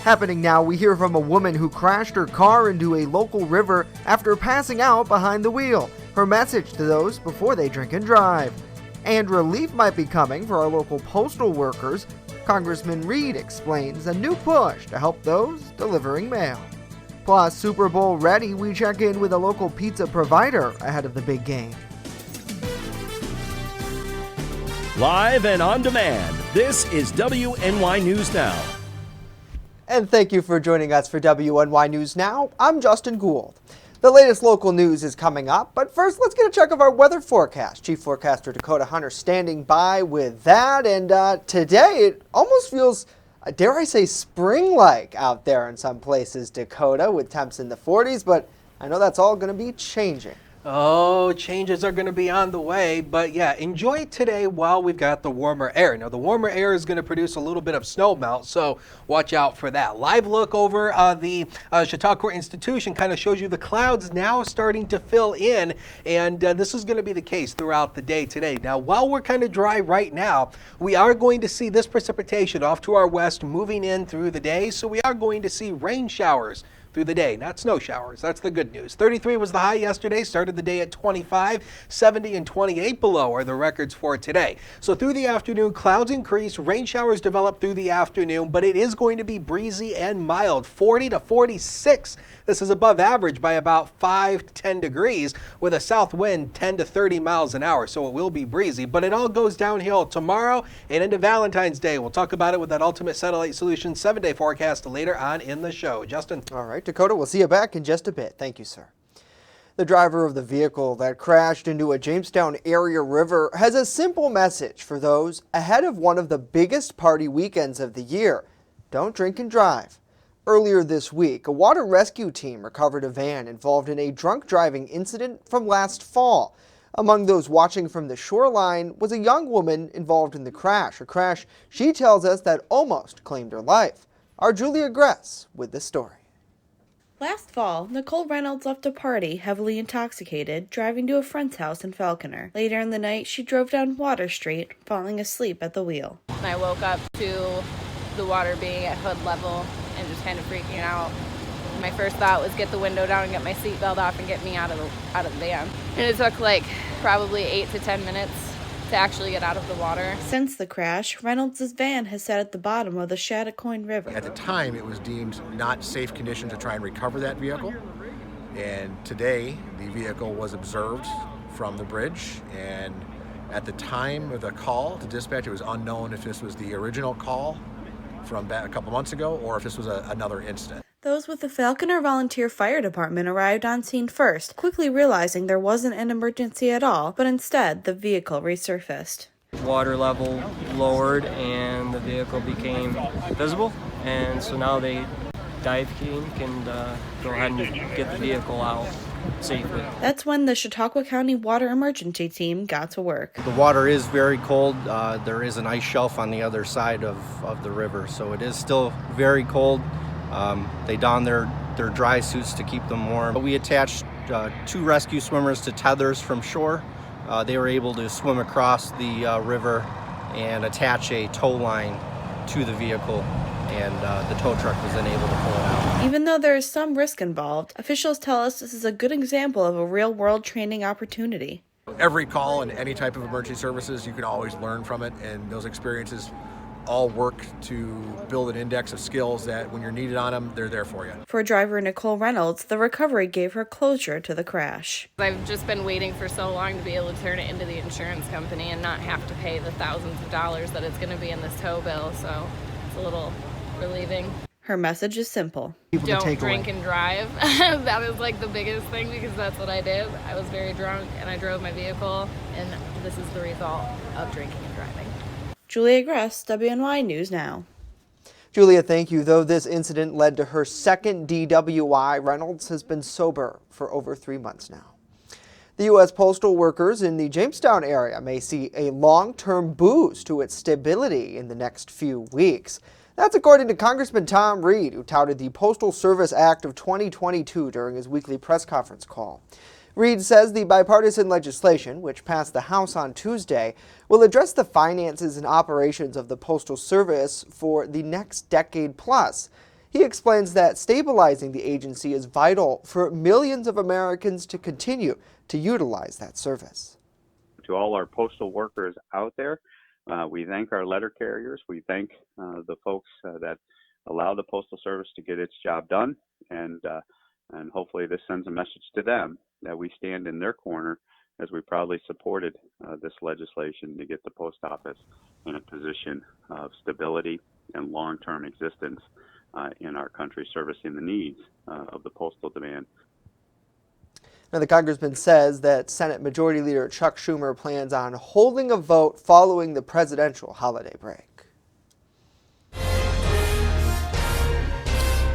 Happening now, we hear from a woman who crashed her car into a local river after passing out behind the wheel. Her message to those before they drink and drive. And relief might be coming for our local postal workers. Congressman Reed explains a new push to help those delivering mail. Plus, Super Bowl ready, we check in with a local pizza provider ahead of the big game. Live and on demand, this is WNY News Now. And thank you for joining us for WNY News Now. I'm Justin Gould. The latest local news is coming up, but first let's get a check of our weather forecast. Chief Forecaster Dakota Hunter standing by with that, and today it almost feels, dare I say, spring-like out there in some places, Dakota, with temps in the 40s, but I know that's all going to be changing. Oh, changes are going to be on the way, but yeah, enjoy today while we've got the warmer air. Now, the warmer air is going to produce a little bit of snow melt, so watch out for that. Live look over the Chautauqua Institution kind of shows you the clouds now starting to fill in, and this is going to be the case throughout the day today. Now, while we're kind of dry right now, we are going to see this precipitation off to our west moving in through the day, so we are going to see rain showers through the day, not snow showers. That's the good news. 33 was the high yesterday, started the day at 25, 70 and 28 below are the records for today. So through the afternoon, clouds increase, rain showers develop through the afternoon, but it is going to be breezy and mild, 40 to 46. This is above average by about 5 to 10 degrees with a south wind 10 to 30 miles an hour, so it will be breezy, but it all goes downhill tomorrow and into Valentine's Day. We'll talk about it with that Ultimate Satellite Solutions 7-day forecast later on in the show. Justin. All right, Dakota, we'll see you back in just a bit. Thank you, sir. The driver of the vehicle that crashed into a Jamestown area river has a simple message for those ahead of one of the biggest party weekends of the year. Don't drink and drive. Earlier this week, a water rescue team recovered a van involved in a drunk driving incident from last fall. Among those watching from the shoreline was a young woman involved in the crash, a crash she tells us that almost claimed her life. Our Julia Gress with the story. Last fall, Nicole Reynolds left a party heavily intoxicated, driving to a friend's house in Falconer. Later in the night, she drove down Water Street, falling asleep at the wheel. I woke up to the water being at hood level and just kind of freaking out. My first thought was get the window down and get my seatbelt off and get me out of the van. And it took like probably 8 to 10 minutes to actually get out of the water. Since the crash, Reynolds' van has sat at the bottom of the Chautauqua River. At the time, it was deemed not safe condition to try and recover that vehicle. And today, the vehicle was observed from the bridge. And at the time of the call to dispatch, it was unknown if this was the original call from back a couple months ago or if this was another incident. Those with the Falconer Volunteer Fire Department arrived on scene first, quickly realizing there wasn't an emergency at all, but instead the vehicle resurfaced. Water level lowered and the vehicle became visible, and so now they dive kink and go ahead and get the vehicle out safely. That's when the Chautauqua County Water Emergency Team got to work. The water is very cold. There is an ice shelf on the other side of the river, so it is still very cold. They don their dry suits to keep them warm. We attached 2 rescue swimmers to tethers from shore. They were able to swim across the river and attach a tow line to the vehicle, and the tow truck was then able to pull it out. Even though there is some risk involved, officials tell us this is a good example of a real-world training opportunity. Every call and any type of emergency services, you can always learn from it, and those experiences all work to build an index of skills that when you're needed on them, they're there for you. For driver Nicole Reynolds, the recovery gave her closure to the crash. I've just been waiting for so long to be able to turn it into the insurance company and not have to pay the thousands of dollars that it's going to be in this tow bill, so it's a little relieving. Her message is simple. Don't drink and drive. That is like the biggest thing because that's what I did. I was very drunk and I drove my vehicle, and this is the result of drinking and driving. Julia Gress, WNY News Now. Julia, thank you. Though this incident led to her second DWI, Reynolds has been sober for over 3 months now. The U.S. postal workers in the Jamestown area may see a long-term boost to its stability in the next few weeks. That's according to Congressman Tom Reed, who touted the Postal Service Act of 2022 during his weekly press conference call. Reed says the bipartisan legislation, which passed the House on Tuesday, will address the finances and operations of the Postal Service for the next decade plus. He explains that stabilizing the agency is vital for millions of Americans to continue to utilize that service. To all our postal workers out there, we thank our letter carriers. We thank the folks that allow the Postal Service to get its job done, and hopefully this sends a message to them that we stand in their corner as we proudly supported this legislation to get the post office in a position of stability and long-term existence in our country, servicing the needs of the postal demand. Now, the congressman says that Senate Majority Leader Chuck Schumer plans on holding a vote following the presidential holiday break.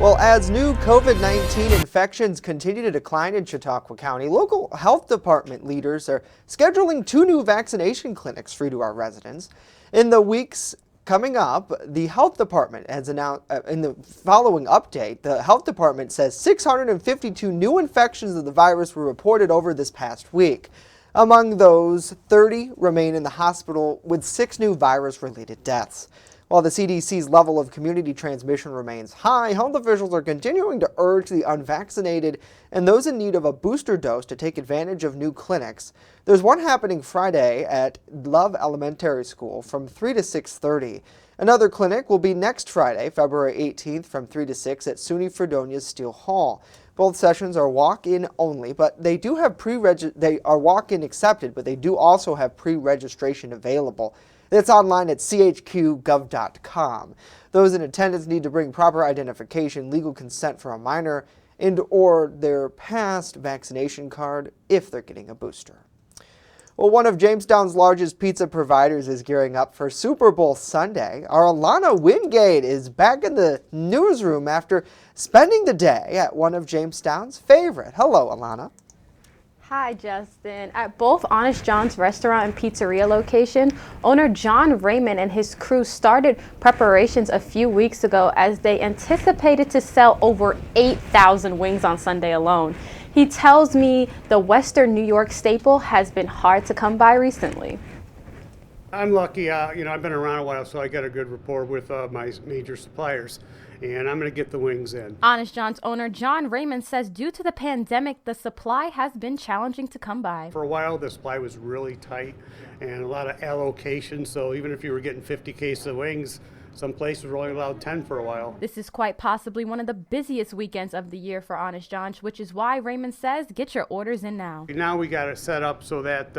Well, as new COVID-19 infections continue to decline in Chautauqua County, local health department leaders are scheduling 2 new vaccination clinics free to our residents. In the weeks coming up, the health department has announced, in the following update, the health department says 652 new infections of the virus were reported over this past week. Among those, 30 remain in the hospital with 6 new virus-related deaths. While the CDC's level of community transmission remains high, health officials are continuing to urge the unvaccinated and those in need of a booster dose to take advantage of new clinics. There's one happening Friday at Love Elementary School from 3 to 6:30. Another clinic will be next Friday, February 18th from 3 to 6 at SUNY Fredonia's Steel Hall. Both sessions are walk-in only, but they do have they are walk-in accepted, but they do also have pre-registration available. It's online at chqgov.com. Those in attendance need to bring proper identification, legal consent for a minor, and or their past vaccination card if they're getting a booster. Well, one of Jamestown's largest pizza providers is gearing up for Super Bowl Sunday. Our Alana Wingate is back in the newsroom after spending the day at one of Jamestown's favorite. Hello, Alana. Hi, Justin. At both Honest John's restaurant and pizzeria location, owner John Raymond and his crew started preparations a few weeks ago as they anticipated to sell over 8,000 wings on Sunday alone. He tells me the Western New York staple has been hard to come by recently. I'm lucky, I've been around a while, so I got a good rapport with my major suppliers, and I'm going to get the wings in. Honest John's owner John Raymond says due to the pandemic, the supply has been challenging to come by. For a while, the supply was really tight and a lot of allocation, so even if you were getting 50 cases of wings, some places were only allowed 10 for a while. This is quite possibly one of the busiest weekends of the year for Honest John's, which is why Raymond says get your orders in now. Now we got it set up so that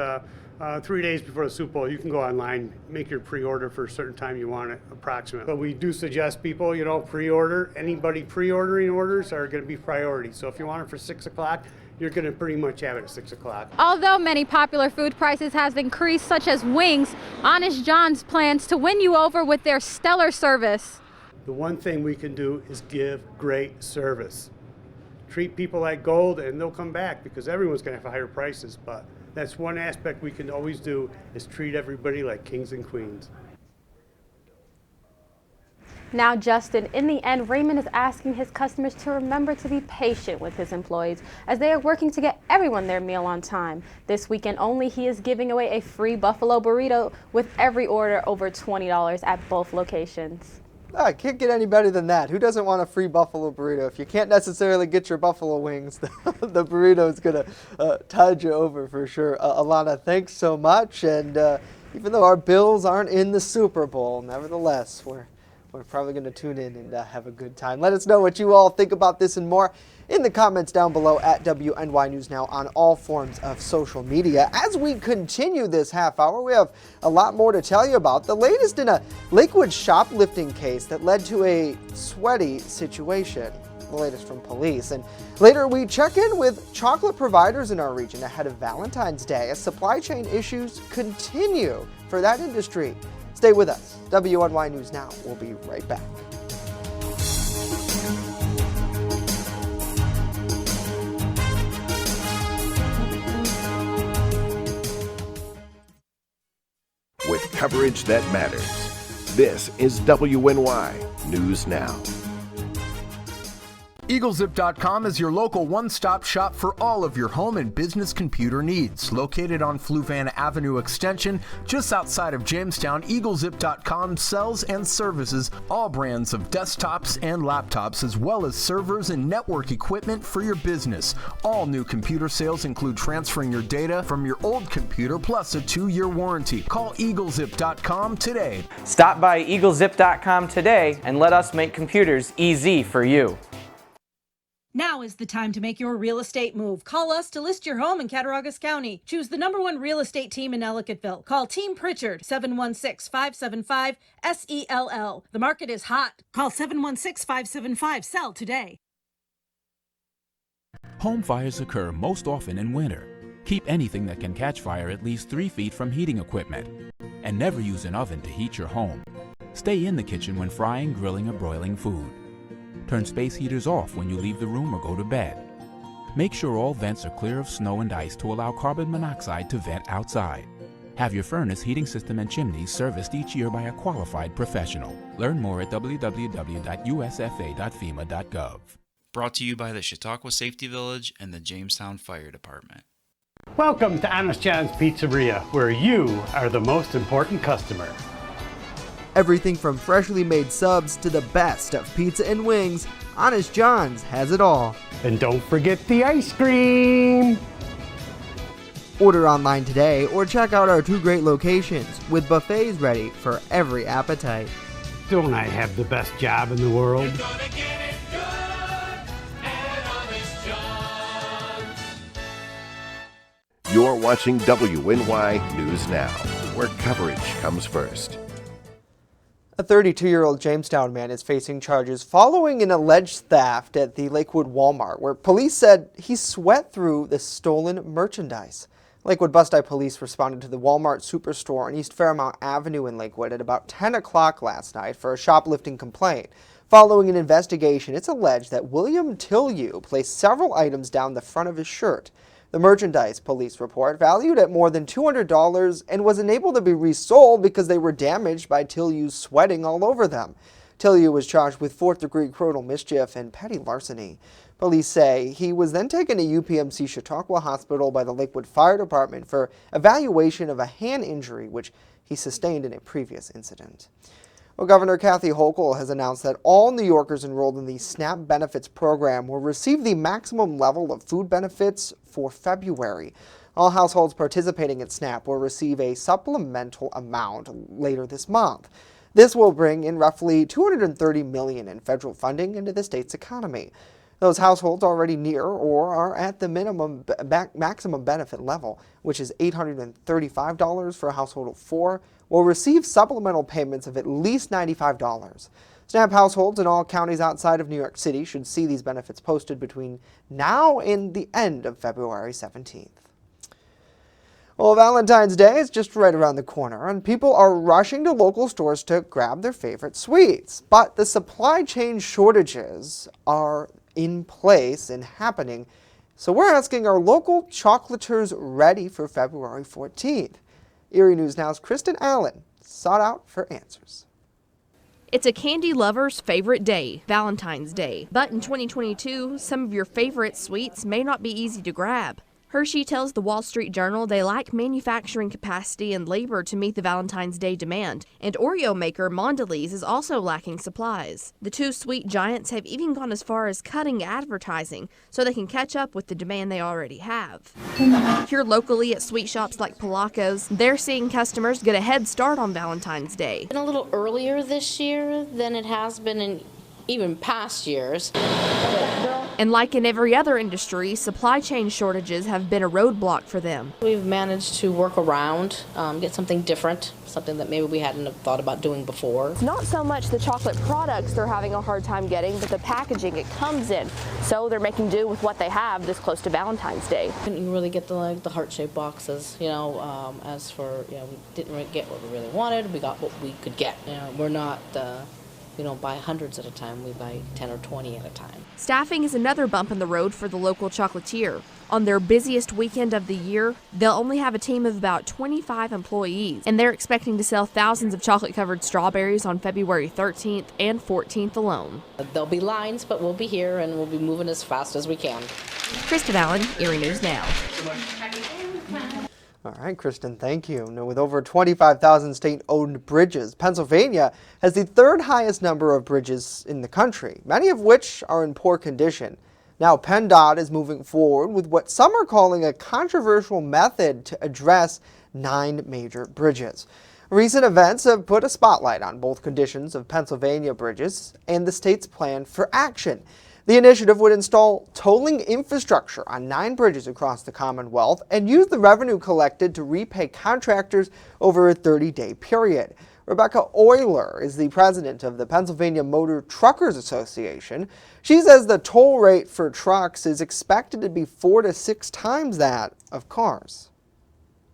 3 days before the Super Bowl, you can go online, make your pre-order for a certain time you want it, approximately. But we do suggest people, pre-order. Anybody pre-ordering orders are going to be priority. So if you want it for 6 o'clock, you're going to pretty much have it at 6 o'clock. Although many popular food prices have increased, such as wings, Honest John's plans to win you over with their stellar service. The one thing we can do is give great service. Treat people like gold and they'll come back because everyone's going to have higher prices, but that's one aspect we can always do is treat everybody like kings and queens. Now, Justin, in the end, Raymond is asking his customers to remember to be patient with his employees as they are working to get everyone their meal on time. This weekend only, he is giving away a free buffalo burrito with every order over $20 at both locations. I can't get any better than that. Who doesn't want a free buffalo burrito? If you can't necessarily get your buffalo wings, the burrito is going to tide you over for sure. Alana, thanks so much. And even though our Bills aren't in the Super Bowl, nevertheless, we're probably going to tune in and have a good time. Let us know what you all think about this and more in the comments down below at WNY News Now on all forms of social media. As we continue this half hour, we have a lot more to tell you about. The latest in a Lakewood shoplifting case that led to a sweaty situation. The latest from police. And later we check in with chocolate providers in our region ahead of Valentine's Day as supply chain issues continue for that industry. Stay with us. WNY News Now. We'll be right back. With coverage that matters, this is WNY News Now. EagleZip.com is your local one-stop shop for all of your home and business computer needs. Located on Fluvan Avenue Extension, just outside of Jamestown, EagleZip.com sells and services all brands of desktops and laptops, as well as servers and network equipment for your business. All new computer sales include transferring your data from your old computer plus a 2-year warranty. Call EagleZip.com today. Stop by EagleZip.com today and let us make computers easy for you. Now is the time to make your real estate move. Call us to list your home in Cattaraugus County. Choose the #1 real estate team in Ellicottville. Call Team Pritchard, 716-575-SELL. The market is hot. Call 716-575-SELL today. Home fires occur most often in winter. Keep anything that can catch fire at least 3 feet from heating equipment. And never use an oven to heat your home. Stay in the kitchen when frying, grilling, or broiling food. Turn space heaters off when you leave the room or go to bed. Make sure all vents are clear of snow and ice to allow carbon monoxide to vent outside. Have your furnace, heating system, and chimneys serviced each year by a qualified professional. Learn more at www.usfa.fema.gov. Brought to you by the Chautauqua Safety Village and the Jamestown Fire Department. Welcome to Honest John's Pizzeria, where you are the most important customer. Everything from freshly made subs to the best of pizza and wings, Honest John's has it all. And don't forget the ice cream! Order online today or check out our 2 great locations with buffets ready for every appetite. Don't I have the best job in the world? You're watching WNY News Now, where coverage comes first. A 32-year-old Jamestown man is facing charges following an alleged theft at the Lakewood Walmart, where police said he sweat through the stolen merchandise. Lakewood Bus-Stop police responded to the Walmart superstore on East Fairmount Avenue in Lakewood at about 10 o'clock last night for a shoplifting complaint. Following an investigation, it's alleged that William Tillieu placed several items down the front of his shirt. The merchandise, police report, valued at more than $200 and was unable to be resold because they were damaged by Tillieu's sweating all over them. Tillieu was charged with 4th-degree criminal mischief and petty larceny. Police say he was then taken to UPMC Chautauqua Hospital by the Lakewood Fire Department for evaluation of a hand injury which he sustained in a previous incident. Well, Governor Kathy Holcol has announced that all New Yorkers enrolled in the SNAP benefits program will receive the maximum level of food benefits for February. All households participating in SNAP will receive a supplemental amount later this month. This will bring in roughly $230 million in federal funding into the state's economy. Those households already near or are at the maximum benefit level, which is $835 for a household of 4, will receive supplemental payments of at least $95. SNAP households in all counties outside of New York City should see these benefits posted between now and the end of February 17th. Well, Valentine's Day is just right around the corner, and people are rushing to local stores to grab their favorite sweets. But the supply chain shortages are in place and happening, so we're asking, are local chocolaters ready for February 14th? Erie News Now's Kristen Allen sought out for answers. It's a candy lover's favorite day, Valentine's Day. But in 2022, some of your favorite sweets may not be easy to grab. Hershey tells the Wall Street Journal they lack manufacturing capacity and labor to meet the Valentine's Day demand, and Oreo maker Mondelez is also lacking supplies. The 2 sweet giants have even gone as far as cutting advertising so they can catch up with the demand they already have. Here locally at sweet shops like Palaco's, they're seeing customers get a head start on Valentine's Day. Been a little earlier this year than it has been in even past years. And like in every other industry, supply chain shortages have been a roadblock for them. We've managed to work around, get something different, something that maybe we hadn't have thought about doing before. It's not so much the chocolate products they're having a hard time getting, but the packaging it comes in. So they're making do with what they have this close to Valentine's Day. Couldn't really get the heart-shaped boxes, as for, we didn't really get what we really wanted. We got what we could get. We're not We don't buy hundreds at a time, we buy 10 or 20 at a time. Staffing is another bump in the road for the local chocolatier. On their busiest weekend of the year, they'll only have a team of about 25 employees, and they're expecting to sell thousands of chocolate-covered strawberries on February 13th and 14th alone. There'll be lines, but we'll be here and we'll be moving as fast as we can. Kristen Allen, Erie News Now. All right, Kristen, thank you. Now, with over 25,000 state-owned bridges, Pennsylvania has the third highest number of bridges in the country, many of which are in poor condition. Now, Penndot is moving forward with what some are calling a controversial method to address 9 major bridges. Recent events have put a spotlight on both conditions of Pennsylvania bridges and the state's plan for action. The initiative would install tolling infrastructure on 9 bridges across the Commonwealth and use the revenue collected to repay contractors over a 30-day period. Rebecca Euler is the president of the Pennsylvania Motor Truckers Association. She says the toll rate for trucks is expected to be 4 to 6 times that of cars.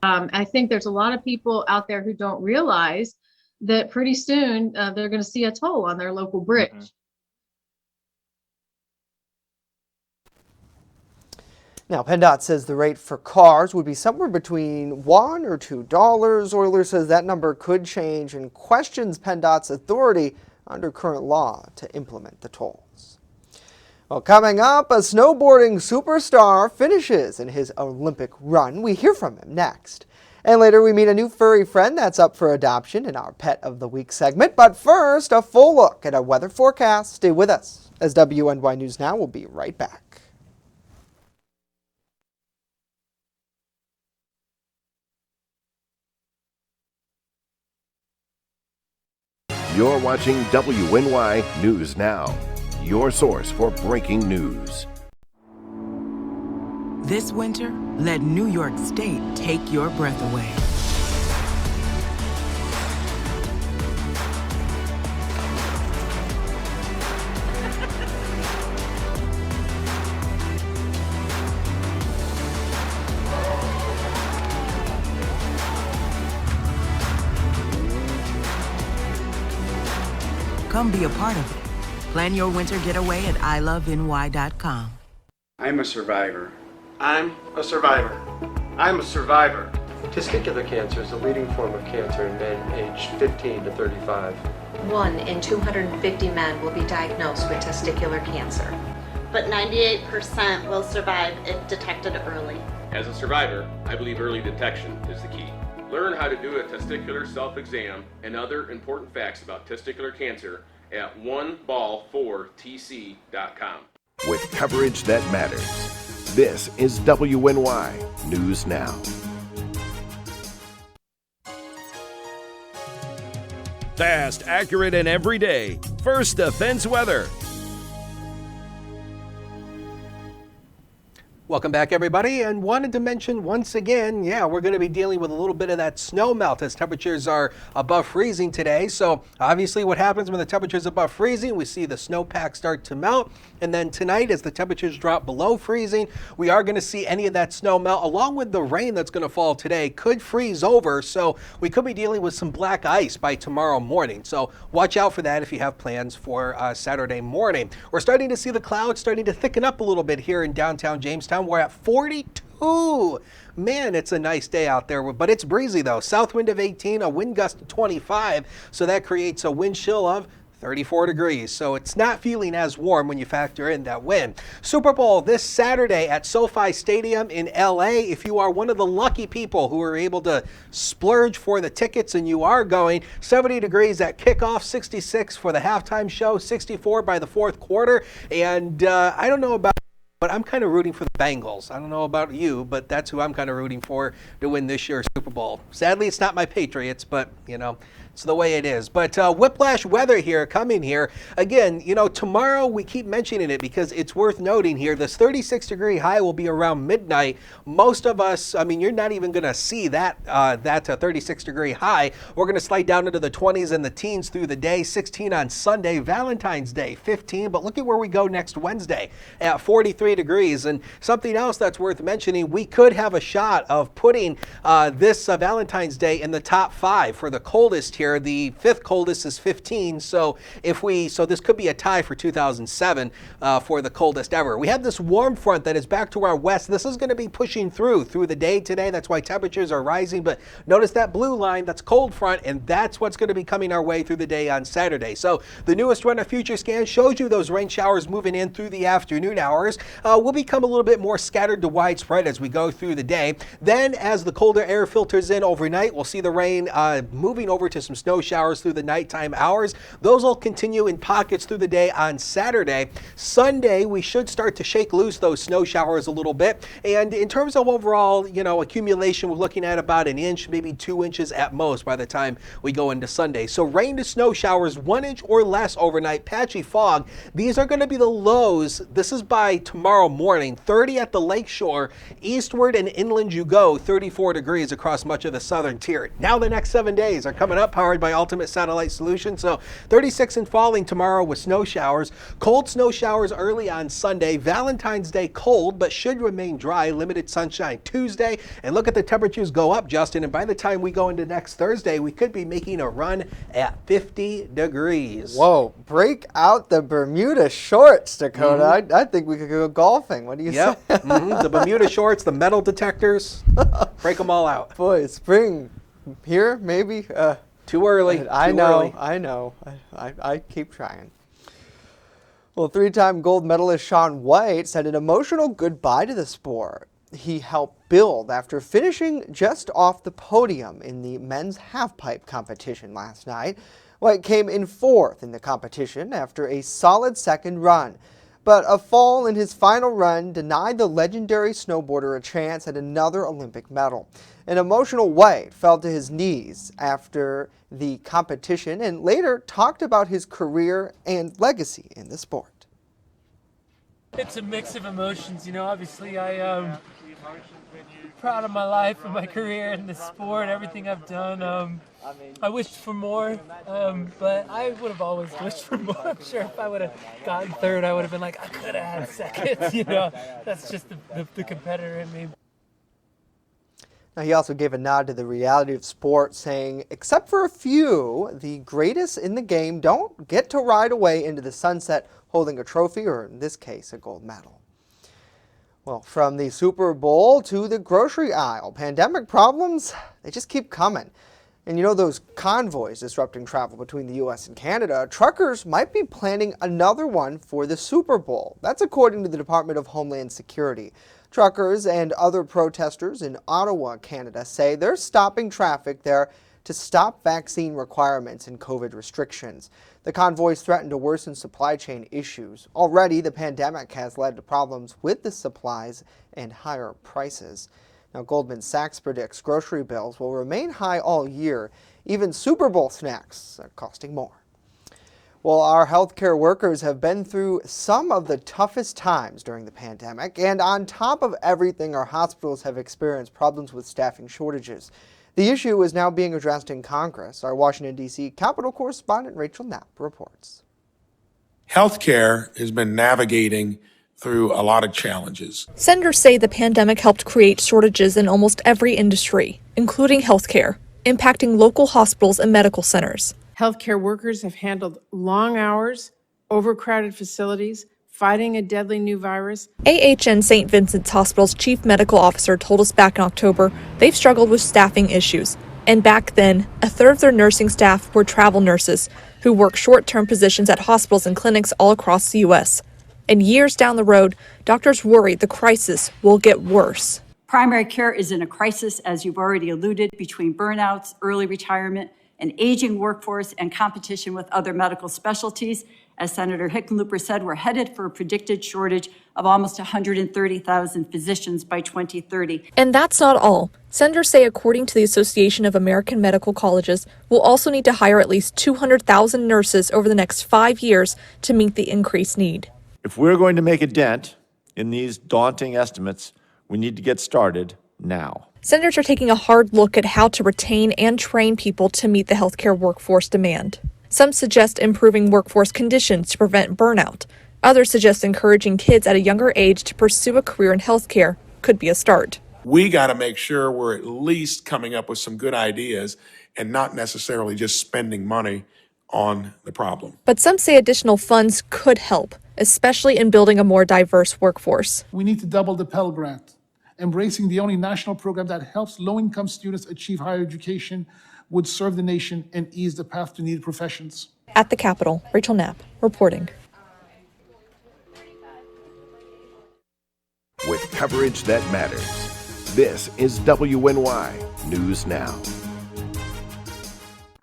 I think there's a lot of people out there who don't realize that pretty soon they're going to see a toll on their local bridge. Now, Penndot says the rate for cars would be somewhere between $1 or $2. Euler says that number could change and questions Penndot's authority under current law to implement the tolls. Well, coming up, a snowboarding superstar finishes in his Olympic run. We hear from him next. And later we meet a new furry friend that's up for adoption in our Pet of the Week segment. But first, a full look at our weather forecast. Stay with us as WNY News Now will be right back. You're watching WNY News Now, your source for breaking news. This winter, let New York State take your breath away. Come be a part of it. Plan your winter getaway at iloveny.com. I'm a survivor. I'm a survivor. I'm a survivor. Testicular cancer is the leading form of cancer in men aged 15 to 35. 1 in 250 men will be diagnosed with testicular cancer. But 98% will survive if detected early. As a survivor, I believe early detection is the key. Learn how to do a testicular self-exam and other important facts about testicular cancer at oneball4tc.com. With coverage that matters, this is WNY News Now. Fast, accurate, and everyday. First Defense Weather. Welcome back, everybody, and wanted to mention once again, we're going to be dealing with a little bit of that snow melt as temperatures are above freezing today. So obviously what happens when the temperatures above freezing, we see the snowpack start to melt. And then tonight, as the temperatures drop below freezing, we are going to see any of that snow melt, along with the rain that's going to fall today, could freeze over. So we could be dealing with some black ice by tomorrow morning. So watch out for that if you have plans for Saturday morning. We're starting to see the clouds starting to thicken up a little bit here in downtown Jamestown. We're at 42. Man, it's a nice day out there, but it's breezy though. South wind of 18, a wind gust of 25. So that creates a wind chill of 34 degrees, so it's not feeling as warm when you factor in that wind. Super Bowl this Saturday at SoFi Stadium in LA. If you are one of the lucky people who are able to splurge for the tickets and you are going, 70 degrees at kickoff, 66 for the halftime show, 64 by the fourth quarter. And I don't know about, but I'm kind of rooting for the Bengals. I don't know about you, but that's who I'm kind of rooting for to win this year's Super Bowl. Sadly, it's not my Patriots, but, you know, it's the way it is. But whiplash weather here, coming here. Again, you know, tomorrow we keep mentioning it because it's worth noting here. This 36-degree high will be around midnight. Most of us, I mean, you're not even going to see that 36-degree high. We're going to slide down into the 20s and the teens through the day. 16 on Sunday, Valentine's Day, 15. But look at where we go next Wednesday at 43 degrees. And something else that's worth mentioning, we could have a shot of putting this Valentine's Day in the top 5 for the coldest here here. The 5th coldest is 15. So this could be a tie for 2007 for the coldest ever. We have this warm front that is back to our west. This is going to be pushing through the day today. That's why temperatures are rising. But notice that blue line, that's cold front, and that's what's going to be coming our way through the day on Saturday. So the newest Runner Future Scan shows you those rain showers moving in through the afternoon hours. Will become a little bit more scattered to widespread as we go through the day. Then as the colder air filters in overnight, we'll see the rain moving over to some snow showers through the nighttime hours. Those will continue in pockets through the day on Saturday. Sunday, we should start to shake loose those snow showers a little bit. And in terms of overall, accumulation, we're looking at about an inch, maybe 2 inches at most by the time we go into Sunday. So rain to snow showers, 1 inch or less overnight. Patchy fog. These are going to be the lows. This is by tomorrow morning. 30 at the lakeshore. Eastward and inland you go. 34 degrees across much of the southern tier. Now the next 7 days are coming up, powered by Ultimate Satellite Solutions. So 36 and falling tomorrow with snow showers. Cold snow showers early on Sunday. Valentine's Day cold, but should remain dry. Limited sunshine Tuesday. And look at the temperatures go up, Justin. And by the time we go into next Thursday, we could be making a run at 50 degrees. Whoa, break out the Bermuda shorts, Dakota. I think we could go golfing. What do you say? The Bermuda shorts, the metal detectors, break them all out. Boy, spring here, maybe. Too early. I know. I keep trying. Well, 3-time gold medalist Shaun White said an emotional goodbye to the sport. He helped build after finishing just off the podium in the men's halfpipe competition last night. White came in 4th in the competition after a solid second run. But a fall in his final run denied the legendary snowboarder a chance at another Olympic medal. An emotional White fell to his knees after the competition and later talked about his career and legacy in the sport. It's a mix of emotions, obviously I'm proud of my life and my career in the sport, everything I've done. I wished for more, but I would have always wished for more. I'm sure if I would have gotten 3rd, I would have been like, I could have had 2nd, That's just the competitor in me. Now, he also gave a nod to the reality of sport, saying, except for a few, the greatest in the game don't get to ride away into the sunset holding a trophy, or in this case, a gold medal. Well, from the Super Bowl to the grocery aisle, pandemic problems, they just keep coming. And those convoys disrupting travel between the U.S. and Canada, truckers might be planning another one for the Super Bowl. That's according to the Department of Homeland Security. Truckers and other protesters in Ottawa, Canada, say they're stopping traffic there to stop vaccine requirements and COVID restrictions. The convoys threaten to worsen supply chain issues. Already, the pandemic has led to problems with the supplies and higher prices. Now, Goldman Sachs predicts grocery bills will remain high all year. Even Super Bowl snacks are costing more. Well, our healthcare workers have been through some of the toughest times during the pandemic, and on top of everything, our hospitals have experienced problems with staffing shortages. The issue is now being addressed in Congress. Our Washington, D.C. Capitol correspondent Rachel Knapp reports. Healthcare has been navigating through a lot of challenges. Senators say the pandemic helped create shortages in almost every industry, including healthcare, impacting local hospitals and medical centers. Healthcare workers have handled long hours, overcrowded facilities, fighting a deadly new virus. AHN St. Vincent's Hospital's chief medical officer told us back in October they've struggled with staffing issues. And back then, a third of their nursing staff were travel nurses who work short-term positions at hospitals and clinics all across the U.S. And years down the road, doctors worry the crisis will get worse. Primary care is in a crisis, as you've already alluded, between burnouts, early retirement, an aging workforce, and competition with other medical specialties. As Senator Hickenlooper said, we're headed for a predicted shortage of almost 130,000 physicians by 2030. And that's not all. Senators say, according to the Association of American Medical Colleges, we'll also need to hire at least 200,000 nurses over the next 5 years to meet the increased need. If we're going to make a dent in these daunting estimates, we need to get started now. Senators are taking a hard look at how to retain and train people to meet the healthcare workforce demand. Some suggest improving workforce conditions to prevent burnout. Others suggest encouraging kids at a younger age to pursue a career in healthcare could be a start. We got to make sure we're at least coming up with some good ideas and not necessarily just spending money on the problem. But some say additional funds could help, especially in building a more diverse workforce. We need to double the Pell Grant, embracing the only national program that helps low-income students achieve higher education would serve the nation and ease the path to needed professions. At the Capitol, Rachel Knapp reporting. With coverage that matters, this is WNY News Now.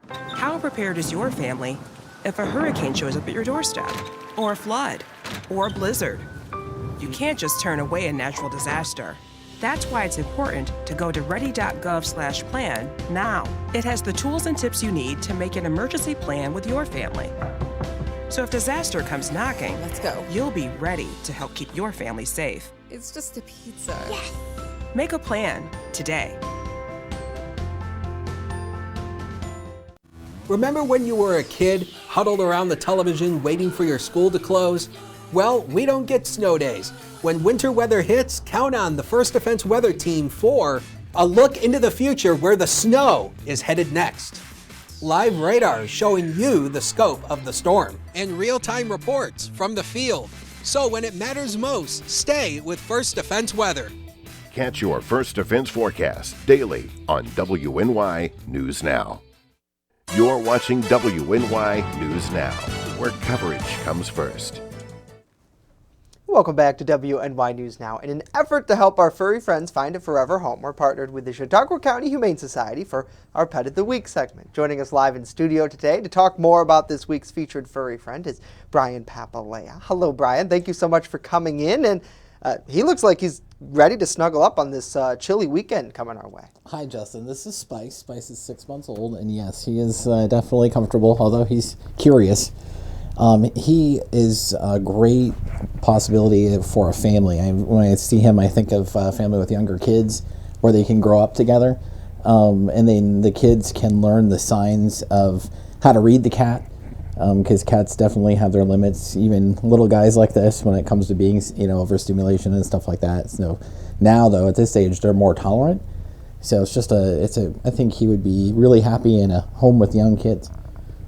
How prepared is your family if a hurricane shows up at your doorstep, or a flood, or a blizzard? You can't just turn away a natural disaster. That's why it's important to go to ready.gov/plan now. It has the tools and tips you need to make an emergency plan with your family. So if disaster comes knocking, let's go. You'll be ready to help keep your family safe. It's just a pizza. Yes. Make a plan today. Remember when you were a kid, huddled around the television waiting for your school to close? Well, we don't get snow days. When winter weather hits, count on the First Defense Weather Team for a look into the future where the snow is headed next. Live radar showing you the scope of the storm and real-time reports from the field. So when it matters most, stay with First Defense Weather. Catch your First Defense forecast daily on WNY News Now. You're watching WNY News Now, where coverage comes first. Welcome back to WNY News Now. In an effort to help our furry friends find a forever home, we're partnered with the Chautauqua County Humane Society for our Pet of the Week segment. Joining us live in studio today to talk more about this week's featured furry friend is Brian Papalea. Hello, Brian. Thank you so much for coming in. And he looks like he's ready to snuggle up on this chilly weekend coming our way. Hi, Justin. This is Spice. Spice is 6 months old, and yes, he is definitely comfortable, although he's curious. He is a great possibility for a family. When I see him, I think of a family with younger kids where they can grow up together, and then the kids can learn the signs of how to read the cat, because cats definitely have their limits, even little guys like this, when it comes to being, overstimulation and stuff like that. So now, though, at this age, they're more tolerant. So it's just I think he would be really happy in a home with young kids.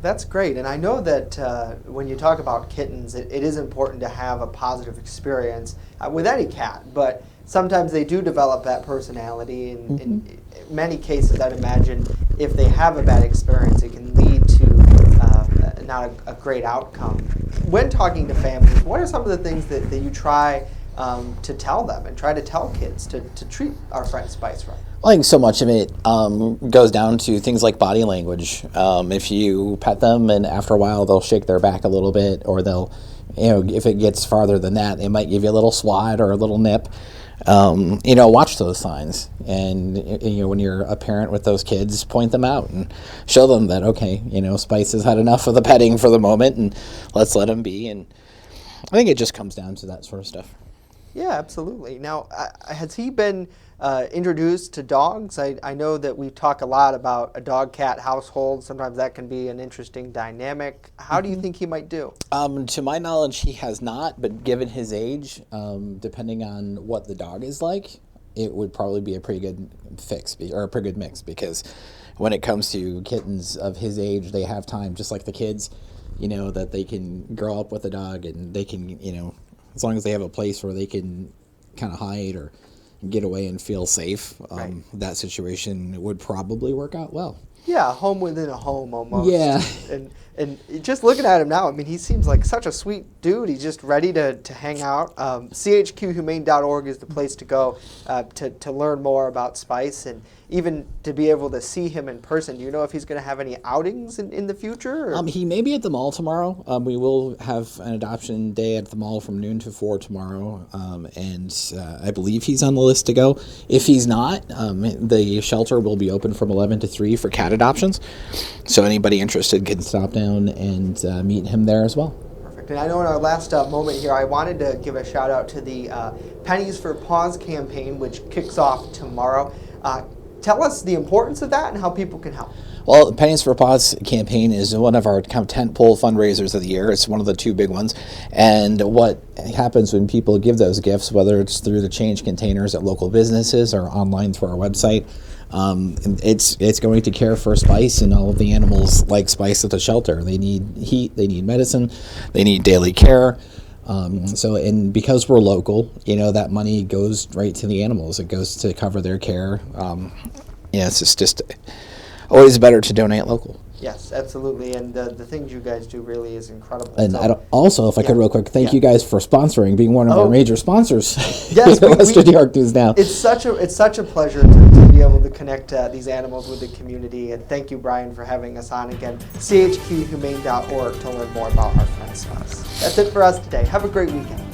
That's great, and I know that when you talk about kittens, it is important to have a positive experience with any cat, but sometimes they do develop that personality, and in many cases, I'd imagine if they have a bad experience, it can lead to not a great outcome. When talking to families, what are some of the things that you try to tell them and try to tell kids to treat our friend Spice right? I think so much of it goes down to things like body language. If you pet them and after a while they'll shake their back a little bit, or they'll, if it gets farther than that, they might give you a little swat or a little nip. Watch those signs. And, when you're a parent with those kids, point them out and show them that, okay, Spice has had enough of the petting for the moment and let's let him be. And I think it just comes down to that sort of stuff. Yeah, absolutely. Now, has he been introduced to dogs? I know that we talk a lot about a dog-cat household. Sometimes that can be an interesting dynamic. How do you think he might do? To my knowledge, he has not, but given his age, depending on what the dog is like, it would probably be a pretty good fix, or a pretty good mix, because when it comes to kittens of his age, they have time, just like the kids, that they can grow up with a dog, and they can, as long as they have a place where they can kind of hide or get away and feel safe, that situation would probably work out well. Yeah, a home within a home almost. Yeah. And just looking at him now, I mean, he seems like such a sweet dude. He's just ready to hang out. CHQHumane.org is the place to go to learn more about Spice and even to be able to see him in person. Do you know if he's going to have any outings in the future? He may be at the mall tomorrow. We will have an adoption day at the mall from noon to 4 tomorrow, and I believe he's on the list to go. If he's not, the shelter will be open from 11 to 3 for cat adoptions, so anybody interested can stop down and meet him there as well. Perfect. And I know in our last moment here, I wanted to give a shout out to the Pennies for Paws campaign, which kicks off tomorrow. tell us the importance of that and how people can help. Well, the Pennies for Paws campaign is one of our kind of tentpole fundraisers of the year. It's one of the two big ones. And what happens when people give those gifts, whether it's through the change containers at local businesses or online through our website, it's going to care for Spice and all of the animals like Spice at the shelter. They need heat, they need medicine, they need daily care. And because we're local, that money goes right to the animals. It goes to cover their care. It's just always better to donate local. Yes, absolutely, and the things you guys do really is incredible. And also, if I could real quick, thank you guys for sponsoring, being one of our major sponsors. Yes, Western New York News Now. It's such a pleasure to be able to connect these animals with the community, and thank you, Brian, for having us on again. chqhumane.org to learn more about our friends. That's it for us today. Have a great weekend.